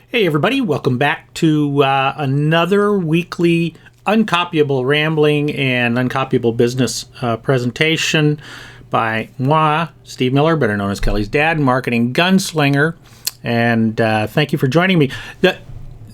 Hey everybody, welcome back to another weekly Uncopyable Rambling and Uncopyable Business presentation by moi, Steve Miller, better known as Kelly's dad, marketing gunslinger. And thank you for joining me.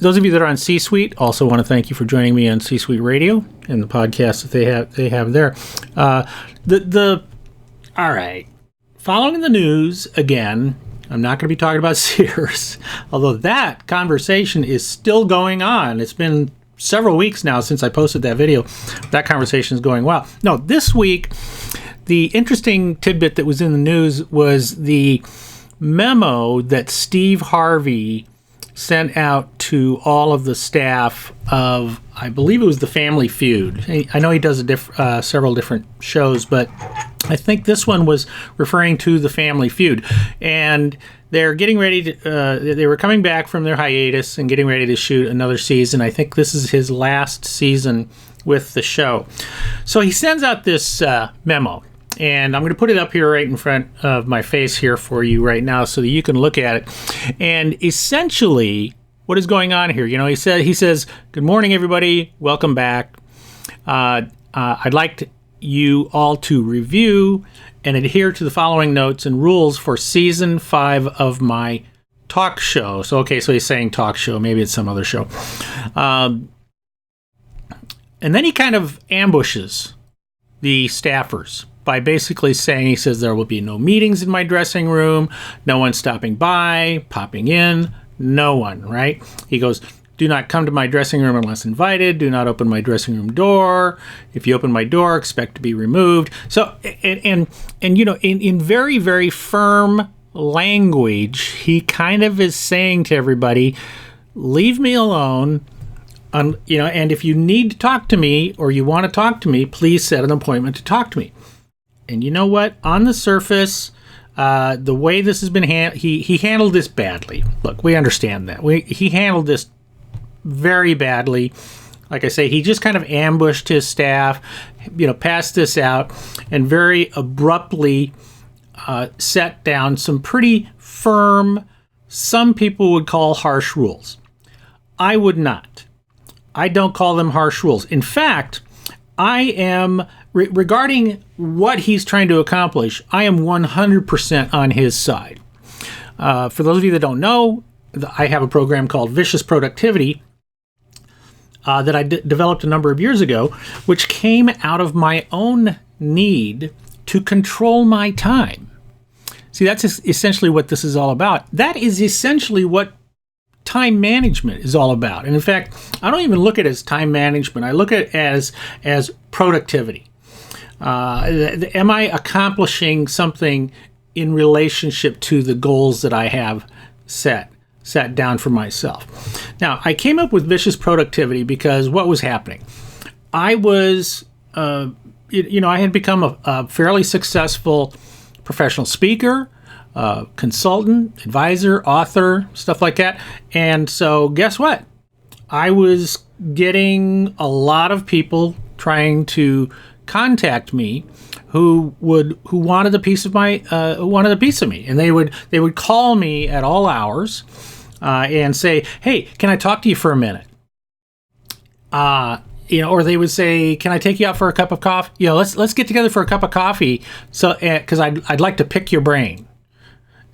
Those of you that are on C-Suite also want to thank you for joining me on C-Suite Radio and the podcast that they have there. All right, following the news again. I'm not going to be talking about Sears, although that conversation is still going on. It's been several weeks now since I posted that video. That conversation is going well. No, this week, the interesting tidbit that was in the news was the memo that Steve Harvey sent out to all of the staff of, I believe it was the Family Feud. I know he does several different shows, but I think this one was referring to the Family Feud. And they're getting ready to, they were coming back from their hiatus and getting ready to shoot another season. I think this is his last season with the show. So he sends out this memo. And I'm going to put it up here right in front of my face here for you right now so that you can look at it. And essentially, what is going on here? You know, he says, "Good morning, everybody. Welcome back. I'd like you all to review and adhere to the following notes and rules for season 5 of my talk show." So he's saying talk show. Maybe it's some other show. And then he kind of ambushes the staffers by basically saying, he says, there will be no meetings in my dressing room, no one stopping by, popping in, no one, right? He goes, "Do not come to my dressing room unless invited. Do not open my dressing room door. If you open my door, expect to be removed." So, and you know, in very, very firm language, he kind of is saying to everybody, leave me alone. You know, and if you need to talk to me or you want to talk to me, please set an appointment to talk to me. And you know what? On the surface, the way this has been he handled this badly. Look, we understand that. He handled this very badly. Like I say, he just kind of ambushed his staff, you know, passed this out, and very abruptly set down some pretty firm, some people would call harsh rules. I would not. I don't call them harsh rules. In fact, I am, regarding what he's trying to accomplish, I am 100% on his side. For those of you that don't know, I have a program called Vicious Productivity that I developed a number of years ago, which came out of my own need to control my time. See, that's essentially what this is all about. That is essentially what time management is all about. And in fact, I don't even look at it as time management. I look at it as productivity. Am I accomplishing something in relationship to the goals that I have set down for myself? Now, I came up with Vicious Productivity because what was happening? I was, I had become a fairly successful professional speaker, consultant, advisor, author, stuff like that. And so guess what? I was getting a lot of people trying to contact me who wanted a piece of me, and they would call me at all hours and say, "Hey, can I talk to you for a minute?" Or they would say, "Can I take you out for a cup of coffee? You know, let's get together for a cup of coffee, so because I'd like to pick your brain."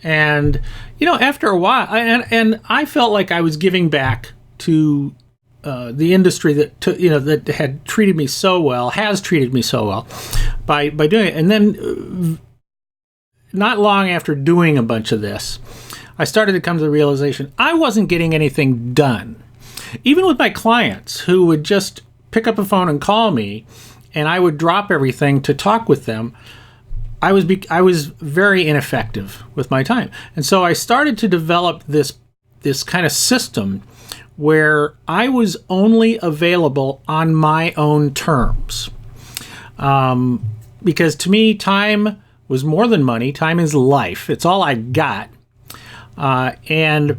And after a while, and I felt like I was giving back to the industry that had treated me so well, has treated me so well, by doing it. And then, not long after doing a bunch of this, I started to come to the realization I wasn't getting anything done, even with my clients who would just pick up a phone and call me, and I would drop everything to talk with them. I was very ineffective with my time. And so I started to develop this kind of system where I was only available on my own terms. Because to me, time was more than money. Time is life. It's all I got. And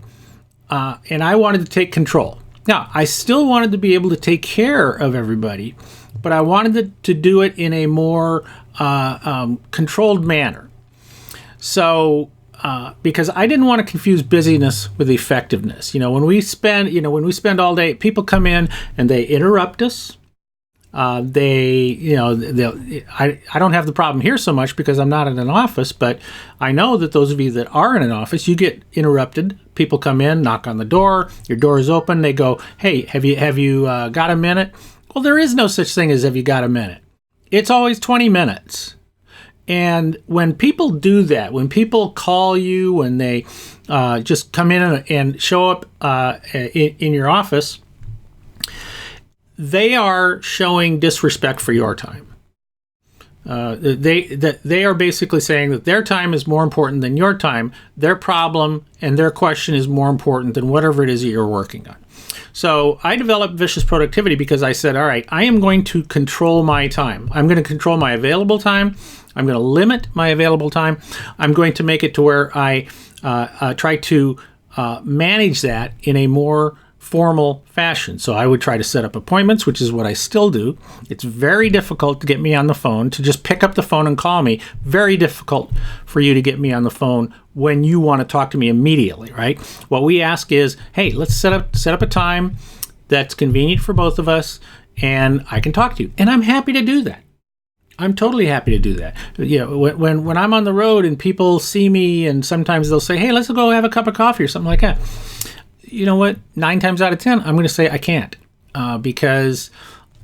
I wanted to take control. Now, I still wanted to be able to take care of everybody, but I wanted to do it in a more controlled manner. So because I didn't want to confuse busyness with effectiveness. When we spend all day, people come in and they interrupt us. I don't have the problem here so much because I'm not in an office, but I know that those of you that are in an office, you get interrupted. People come in, knock on the door, your door is open, they go, "Hey, have you got a minute?" Well, there is no such thing as "have you got a minute?" It's always 20 minutes. And when people do that, when people call you, when they just come in and show up in your office, they are showing disrespect for your time. They are basically saying that their time is more important than your time. Their problem and their question is more important than whatever it is that you're working on. So I developed Vicious Productivity because I said, all right, I am going to control my time. I'm going to control my available time. I'm going to limit my available time. I'm going to make it to where I try to manage that in a more formal fashion. So I would try to set up appointments, which is what I still do. It's very difficult to get me on the phone, to just pick up the phone and call me. Very difficult for you to get me on the phone when you want to talk to me immediately, right? What we ask is, hey, let's set up a time that's convenient for both of us, and I can talk to you. And I'm happy to do that. I'm totally happy to do that. When I'm on the road and people see me, and sometimes they'll say, hey, let's go have a cup of coffee or something like that. You know what? 9 times out of 10, I'm going to say I can't because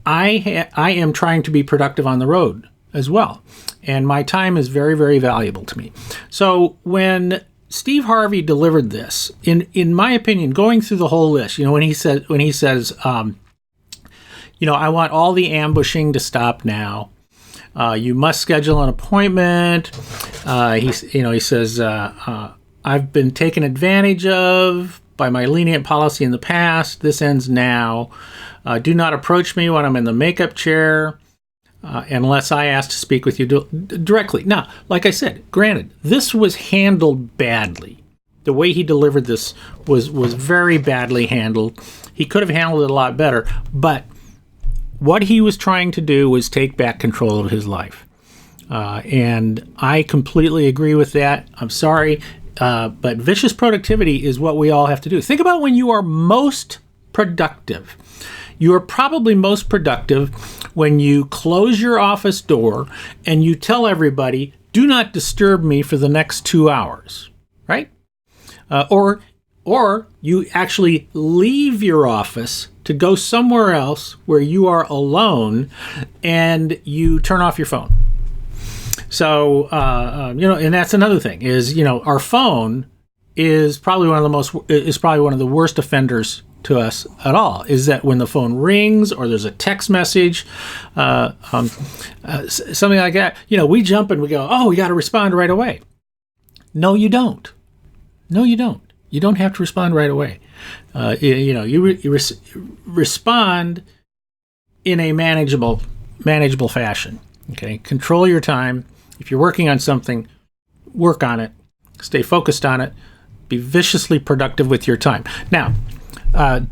I am trying to be productive on the road as well. And my time is very, very valuable to me. So when Steve Harvey delivered this, in my opinion, going through the whole list, when he says, I want all the ambushing to stop now. You must schedule an appointment. He says, I've been taken advantage of by my lenient policy in the past. This ends now. Do not approach me when I'm in the makeup chair unless I ask to speak with you directly. Now, like I said, granted, this was handled badly. The way he delivered this was very badly handled. He could have handled it a lot better, but what he was trying to do was take back control of his life. And I completely agree with that. I'm sorry. But vicious productivity is what we all have to do. Think about when you are most productive. You are probably most productive when you close your office door and you tell everybody, do not disturb me for the next 2 hours, right? Or you actually leave your office to go somewhere else where you are alone and you turn off your phone. So, and that's another thing is, our phone is probably one of the worst offenders to us at all, is that when the phone rings or there's a text message, something like that, we jump and we go, oh, we got to respond right away. No, you don't. You don't have to respond right away. You respond in a manageable fashion. Okay, control your time. If you're working on something, work on it. Stay focused on it. Be viciously productive with your time. Now,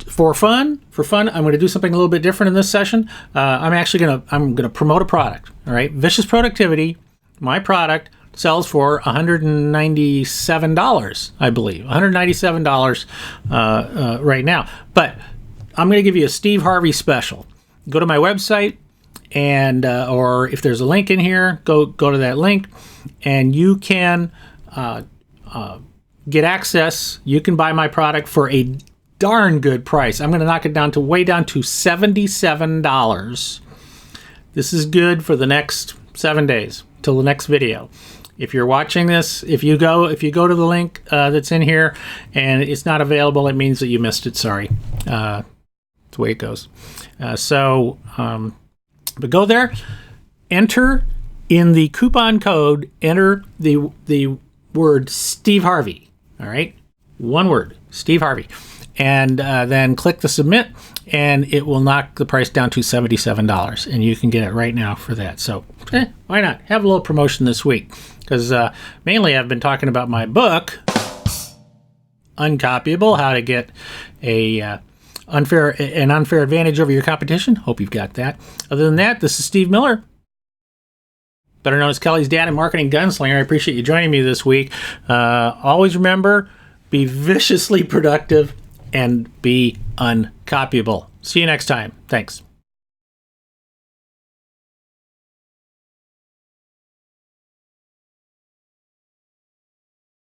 for fun, I'm going to do something a little bit different in this session. I'm gonna promote a product. All right, Vicious Productivity, my product, sells for $197, I believe. $197 right now. But I'm going to give you a Steve Harvey special. Go to my website, and or if there's a link in here, go to that link, and you can get access. You can buy my product for a darn good price. I'm going to knock it down to $77. This is good for the next 7 days till the next video. If you're watching this, if you go to the link that's in here and it's not available, it means that you missed it. Sorry. That's the way it goes. But go there, enter in the coupon code, enter the word Steve Harvey. All right? One word, Steve Harvey. And then click the submit, and it will knock the price down to $77. And you can get it right now for that. So why not? Have a little promotion this week. Because mainly I've been talking about my book, Uncopyable, how to get an unfair advantage over your competition. Hope you've got that. Other than that, this is Steve Miller. better known as Kelly's dad and marketing gunslinger. I appreciate you joining me this week. Always remember, be viciously productive and be uncopyable. See you next time. Thanks.